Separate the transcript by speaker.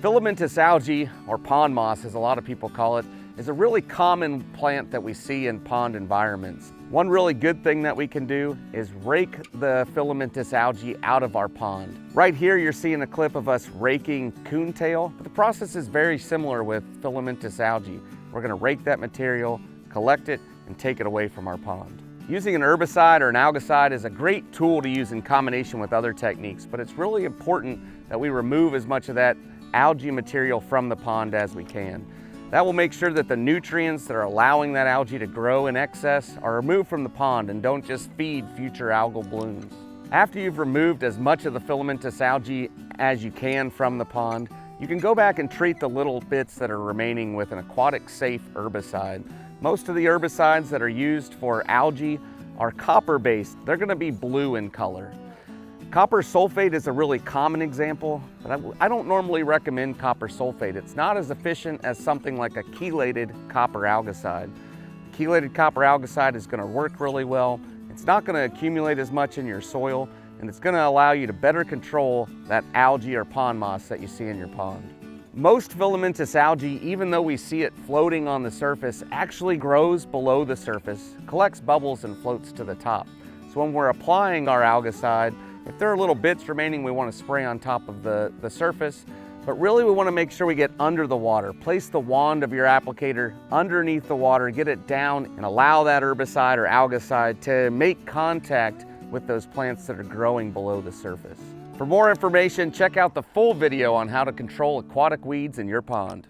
Speaker 1: Filamentous algae, or pond moss as a lot of people call it, is a really common plant that we see in pond environments. One really good thing that we can do is rake the filamentous algae out of our pond. Right here you're seeing a clip of us raking coontail, but the process is very similar with filamentous algae. We're going to rake that material, collect it, and take it away from our pond. Using an herbicide or an algicide is a great tool to use in combination with other techniques, but it's really important that we remove as much of that algae material from the pond as we can. That will make sure that the nutrients that are allowing that algae to grow in excess are removed from the pond and don't just feed future algal blooms. After you've removed as much of the filamentous algae as you can from the pond, you can go back and treat the little bits that are remaining with an aquatic safe herbicide. Most of the herbicides that are used for algae are copper-based. They're going to be blue in color. Copper sulfate is a really common example, but I don't normally recommend copper sulfate. It's not as efficient as something like a chelated copper algicide. Chelated copper algicide is going to work really well. It's not going to accumulate as much in your soil, and it's going to allow you to better control that algae or pond moss that you see in your pond. Most filamentous algae, even though we see it floating on the surface, actually grows below the surface, collects bubbles, and floats to the top. So when we're applying our algicide, if there are little bits remaining, we want to spray on top of the surface, but really we want to make sure we get under the water. Place the wand of your applicator underneath the water, get it down, and allow that herbicide or algicide to make contact with those plants that are growing below the surface. For more information, check out the full video on how to control aquatic weeds in your pond.